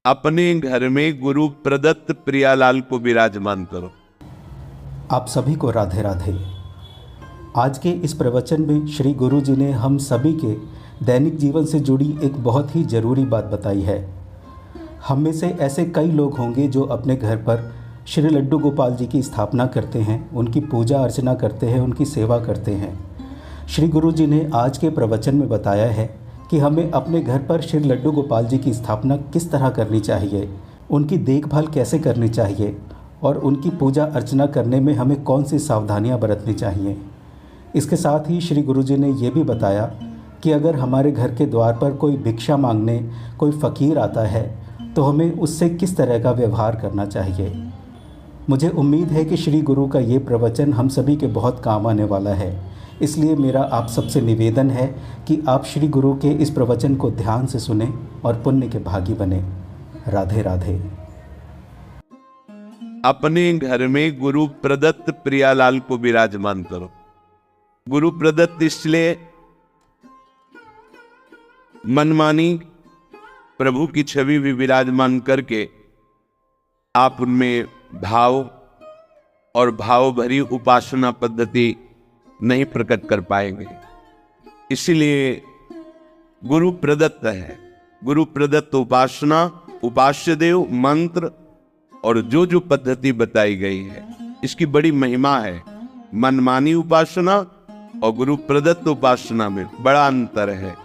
अपने घर में गुरु प्रदत्त प्रियालाल को विराजमान करो। आप सभी को राधे राधे। आज के इस प्रवचन में श्री गुरु जी ने हम सभी के दैनिक जीवन से जुड़ी एक बहुत ही ज़रूरी बात बताई है। हम में से ऐसे कई लोग होंगे जो अपने घर पर श्री लड्डू गोपाल जी की स्थापना करते हैं, उनकी पूजा अर्चना करते हैं, उनकी सेवा करते हैं। श्री गुरु जी ने आज के प्रवचन में बताया है कि हमें अपने घर पर श्री लड्डू गोपाल जी की स्थापना किस तरह करनी चाहिए, उनकी देखभाल कैसे करनी चाहिए और उनकी पूजा अर्चना करने में हमें कौन सी सावधानियां बरतनी चाहिए। इसके साथ ही श्री गुरु जी ने ये भी बताया कि अगर हमारे घर के द्वार पर कोई भिक्षा मांगने कोई फ़कीर आता है तो हमें उससे किस तरह का व्यवहार करना चाहिए। मुझे उम्मीद है कि श्री गुरु का ये प्रवचन हम सभी के बहुत काम आने वाला है, इसलिए मेरा आप सबसे निवेदन है कि आप श्री गुरु के इस प्रवचन को ध्यान से सुने और पुण्य के भागी बने। राधे राधे। अपने घर में गुरु प्रदत्त प्रियालाल को विराजमान करो। गुरु प्रदत्त इसलिए मनमानी प्रभु की छवि भी विराजमान करके आप उनमें भाव और भाव भरी उपासना पद्धति नहीं प्रकट कर पाएंगे। इसीलिए गुरु प्रदत्त है। गुरु प्रदत्त उपासना, उपास्य देव, मंत्र और जो पद्धति बताई गई है इसकी बड़ी महिमा है। मनमानी उपासना और गुरु प्रदत्त उपासना में बड़ा अंतर है।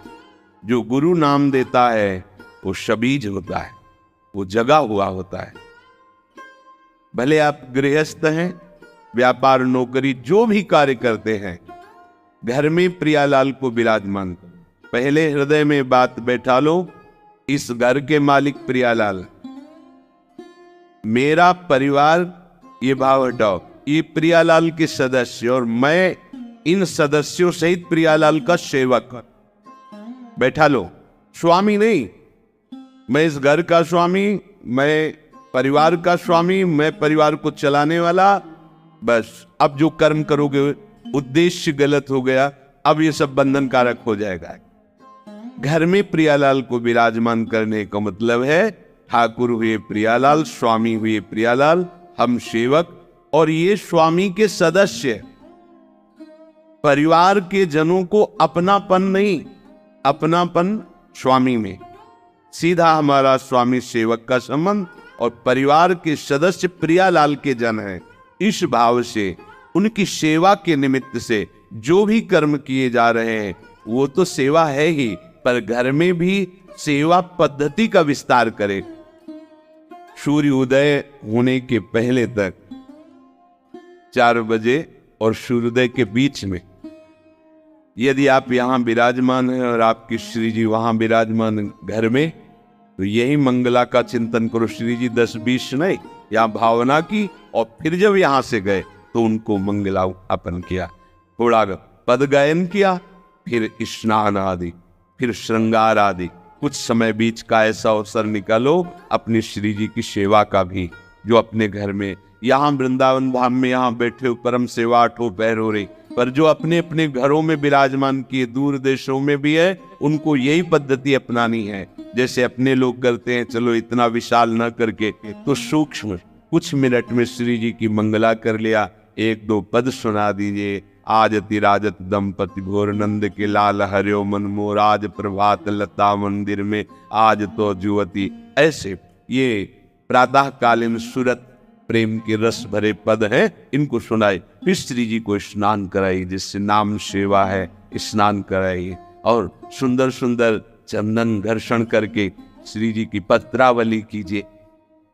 जो गुरु नाम देता है वो शबीज होता है, वो जगा हुआ होता है। भले आप गृहस्थ हैं, व्यापार नौकरी जो भी कार्य करते हैं, घर में प्रियालाल को विराजमान करो। पहले हृदय में बात बैठा लो, इस घर के मालिक प्रियालाल, मेरा परिवार, ये भाव हटाओ, ये प्रियालाल के सदस्य और मैं इन सदस्यों सहित प्रियालाल का सेवक। बैठा लो, स्वामी नहीं, मैं इस घर का स्वामी, मैं परिवार का स्वामी, मैं परिवार को चलाने वाला। बस अब जो कर्म करोगे उद्देश्य गलत हो गया, अब ये सब बंधन कारक हो जाएगा। घर में प्रियालाल को विराजमान करने का मतलब है ठाकुर हुए प्रियालाल, स्वामी हुए प्रियालाल, हम सेवक और ये स्वामी के सदस्य। परिवार के जनों को अपनापन नहीं, अपनापन स्वामी में। सीधा हमारा स्वामी सेवक का संबंध और परिवार के सदस्य प्रियालाल के जन हैं। इस भाव से उनकी सेवा के निमित्त से जो भी कर्म किए जा रहे हैं वो तो सेवा है ही, पर घर में भी सेवा पद्धति का विस्तार करें। सूर्य उदय होने के पहले तक 4 बजे और सूर्योदय के बीच में यदि आप यहां विराजमान हैं और आपकी श्री जी वहां विराजमान घर में, तो यही मंगला का चिंतन करो। श्री जी 10-20 नहीं, यहां भावना की और फिर जब यहां से गए तो उनको मंगला अर्पण किया, थोड़ा पद गायन किया, फिर स्नान आदि, फिर श्रृंगार आदि। कुछ समय बीच का ऐसा अवसर निकालो अपनी श्री जी की सेवा का भी, जो अपने घर में यहाँ वृंदावन धाम में यहाँ बैठे हो परम सेवा 8 पहर हो रही, पर जो अपने अपने घरों में विराजमान किए दूर देशों में भी है, उनको यही पद्धति अपनानी है जैसे अपने लोग करते हैं। चलो इतना विशाल न करके तो सूक्ष्म कुछ मिनट में श्री जी की मंगला कर लिया, 1-2 पद सुना दीजिए। आज तिराजत दंपति भोर नंद के लाल हरियो मन मोर, आज प्रभात लता मंदिर में आज तो जुवती। ऐसे ये प्रातः कालीन सूरत प्रेम के रस भरे पद हैं, इनको सुनाए। फिर श्री जी को स्नान कराइए, जिससे नाम सेवा है, स्नान कराइए और सुंदर सुंदर चंदन घर्षण करके श्री जी की पत्रावली कीजिए।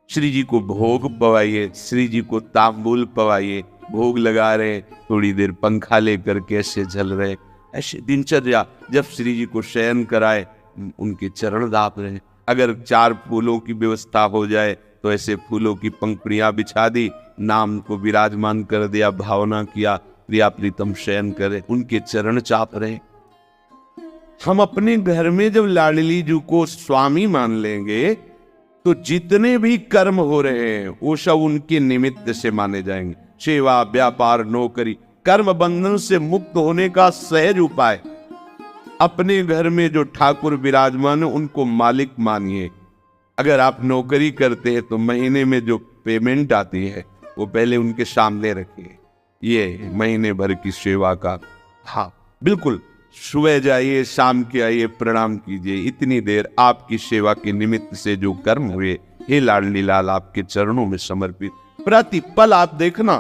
श्री जी को भोग पवाइए, श्री जी को तांबूल पवाइए। भोग लगा रहे, थोड़ी देर पंखा लेकर के ऐसे झल रहे, ऐसे दिनचर्या। जब श्री जी को शयन कराए उनके चरण दाप रहे। अगर 4 फूलों की व्यवस्था हो जाए तो ऐसे फूलों की पंखुड़ियां बिछा दी, नाम को विराजमान कर दिया, भावना किया, प्रिया प्रीतम शयन करे, उनके चरण चाप रहे। हम अपने घर में जब लाडली जी को स्वामी मान लेंगे तो जितने भी कर्म हो रहे हैं वो सब उनके निमित्त से माने जाएंगे। सेवा, व्यापार, नौकरी, कर्म बंधन से मुक्त होने का सहज उपाय। अपने घर में जो ठाकुर विराजमान है उनको मालिक मानिए। अगर आप नौकरी करते हैं तो महीने में जो पेमेंट आती है वो पहले उनके सामने रखिए। ये महीने भर की सेवा का, हाँ बिल्कुल, सुबह जाइए शाम के आइए, प्रणाम कीजिए। इतनी देर आपकी सेवा के निमित्त से जो कर्म हुए, हे लाडली लाल आपके चरणों में समर्पित। प्रतिपल आप देखना,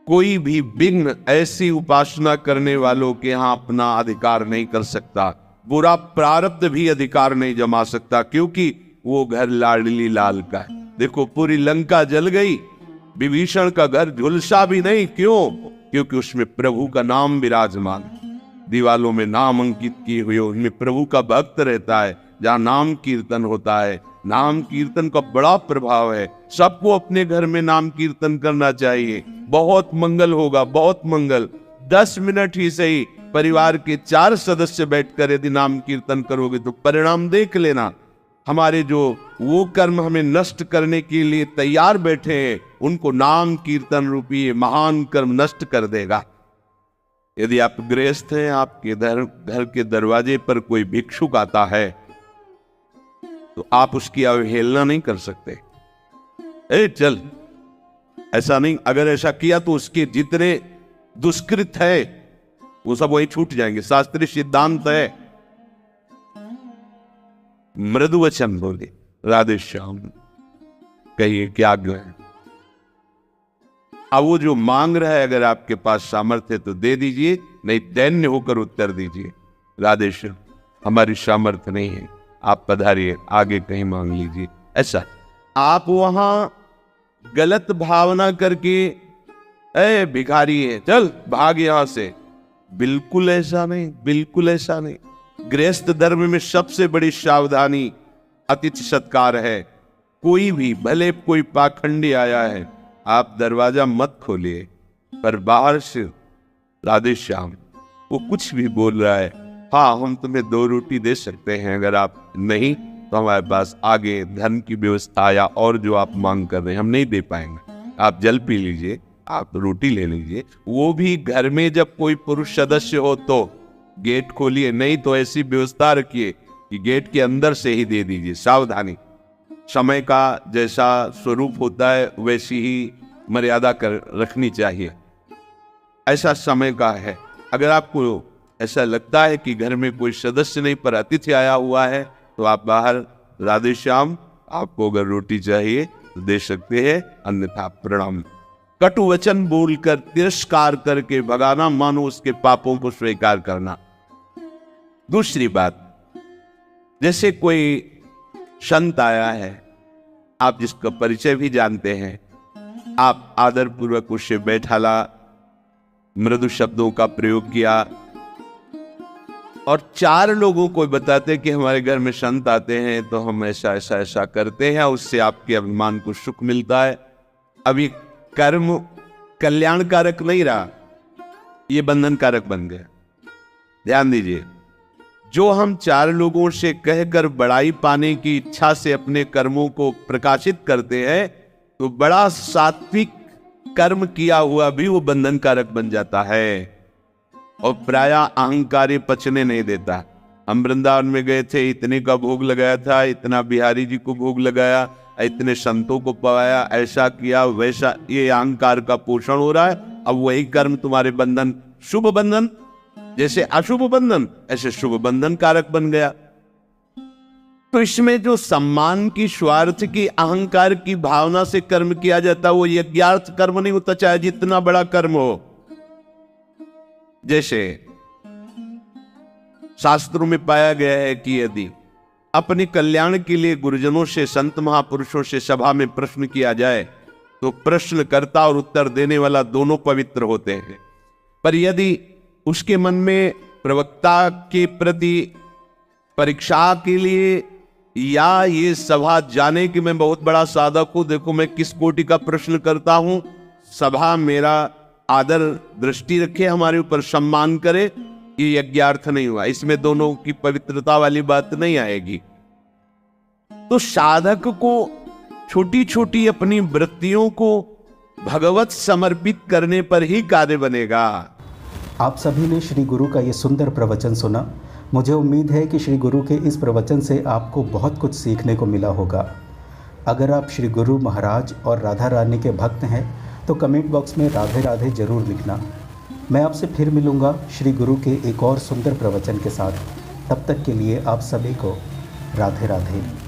कोई भी विघ्न ऐसी उपासना करने वालों के यहाँ अपना अधिकार नहीं कर सकता, बुरा प्रारब्ध भी अधिकार नहीं जमा सकता, क्योंकि वो घर लाडली लाल का है। देखो पूरी लंका जल गई, विभीषण का घर झुलसा भी नहीं, क्यों? क्योंकि उसमें प्रभु का नाम विराजमान, दीवालों में नाम अंकित किए हुए, उनमें प्रभु का भक्त रहता है। जहाँ नाम कीर्तन होता है, नाम कीर्तन का बड़ा प्रभाव है। सबको अपने घर में नाम कीर्तन करना चाहिए, बहुत मंगल होगा, बहुत मंगल। 10 मिनट ही सही, परिवार के 4 सदस्य बैठकर यदि नाम कीर्तन करोगे तो परिणाम देख लेना। हमारे जो वो कर्म हमें नष्ट करने के लिए तैयार बैठे हैं, उनको नाम कीर्तन रूपी महान कर्म नष्ट कर देगा। यदि आप गृहस्थ हैं, आपके घर के दरवाजे पर कोई भिक्षुक आता है तो आप उसकी अवहेलना नहीं कर सकते। ए चल, ऐसा नहीं। अगर ऐसा किया तो उसके जितने दुष्कृत है वो सब वही छूट जाएंगे। शास्त्रीय सिद्धांत है। मृदु वचन बोले, राधे श्याम, कहिए क्या आज्ञा है। अब वो जो मांग रहा है, अगर आपके पास सामर्थ्य है तो दे दीजिए, नहीं दैन्य होकर उत्तर दीजिए, राधे श्याम हमारी सामर्थ्य नहीं है, आप पधारिए, आगे कहीं मांग लीजिए। ऐसा आप वहां गलत भावना करके ए भिखारी है चल भाग यहां से, बिल्कुल ऐसा नहीं, बिल्कुल ऐसा नहीं। गृहस्थ धर्म में सबसे बड़ी सावधानी अतिथि सत्कार है। कोई भी, भले कोई पाखंडी आया है, आप दरवाजा मत खोलिए, पर बाहर से राधे श्याम, वो कुछ भी बोल रहा है, हाँ हम तुम्हें 2 रोटी दे सकते हैं, अगर आप नहीं तो हमारे पास आगे धन की व्यवस्था या और जो आप मांग कर रहे हैं हम नहीं दे पाएंगे, आप जल पी लीजिए, आप रोटी ले लीजिए। वो भी घर में जब कोई पुरुष सदस्य हो तो गेट खोलिए, नहीं तो ऐसी व्यवस्था रखिए कि गेट के अंदर से ही दे दीजिए। सावधानी, समय का जैसा स्वरूप होता है वैसी ही मर्यादा कर रखनी चाहिए, ऐसा समय का है। अगर आपको ऐसा लगता है कि घर में कोई सदस्य नहीं पर अतिथि आया हुआ है तो आप बाहर, राधे श्याम आपको अगर रोटी चाहिए तो दे सकते हैं, अन्यथा प्रणाम। कटु वचन बोलकर तिरस्कार करके भगाना मानो उसके पापों को स्वीकार करना। दूसरी बात, जैसे कोई संत आया है, आप जिसका परिचय भी जानते हैं, आप आदर पूर्वक उससे बैठाला, मृदु शब्दों का प्रयोग किया और 4 लोगों को बताते कि हमारे घर में संत आते हैं तो हम ऐसा ऐसा ऐसा करते हैं, उससे आपके अभिमान को सुख मिलता है। अभी कर्म कल्याणकारक नहीं रहा, ये बंधनकारक बन गया। ध्यान दीजिए, जो हम 4 लोगों से कहकर बड़ाई पाने की इच्छा से अपने कर्मों को प्रकाशित करते हैं तो बड़ा सात्विक कर्म किया हुआ भी वो बंधनकारक बन जाता है और प्राय अहंकारी पचने नहीं देता। हम वृंदावन में गए थे, इतने का भोग लगाया था, इतना बिहारी जी को भोग लगाया, इतने संतों को पवाया, ऐसा किया वैसा, ये अहंकार का पोषण हो रहा है। अब वही कर्म तुम्हारे बंधन, शुभ बंधन जैसे अशुभ बंधन ऐसे शुभ बंधन कारक बन गया। तो इसमें जो सम्मान की, स्वार्थ की, अहंकार की भावना से कर्म किया जाता वो यज्ञार्थ कर्म नहीं होता, चाहे जितना बड़ा कर्म हो। जैसे शास्त्रों में पाया गया है कि यदि अपने कल्याण के लिए गुरुजनों से, संत महापुरुषों से सभा में प्रश्न किया जाए तो प्रश्नकर्ता और उत्तर देने वाला दोनों पवित्र होते हैं। पर यदि उसके मन में प्रवक्ता के प्रति परीक्षा के लिए या ये सभा जाने कि मैं बहुत बड़ा साधक हूं, देखो मैं किस कोटि का प्रश्न करता हूं, सभा मेरा आदर दृष्टि रखे, हमारे ऊपर सम्मान करे, ये यज्ञार्थ नहीं हुआ। इसमें दोनों की पवित्रता वाली बात नहीं आएगी। तो साधक को छोटी छोटी अपनी वृत्तियों को भगवत समर्पित करने पर ही कार्य बनेगा। आप सभी ने श्री गुरु का ये सुंदर प्रवचन सुना। मुझे उम्मीद है कि श्री गुरु के इस प्रवचन से आपको बहुत कुछ सीखने को मिला होगा। अगर आप श्री गुरु महाराज और राधा रानी के भक्त हैं तो कमेंट बॉक्स में राधे राधे ज़रूर लिखना। मैं आपसे फिर मिलूँगा श्री गुरु के एक और सुंदर प्रवचन के साथ। तब तक के लिए आप सभी को राधे राधे।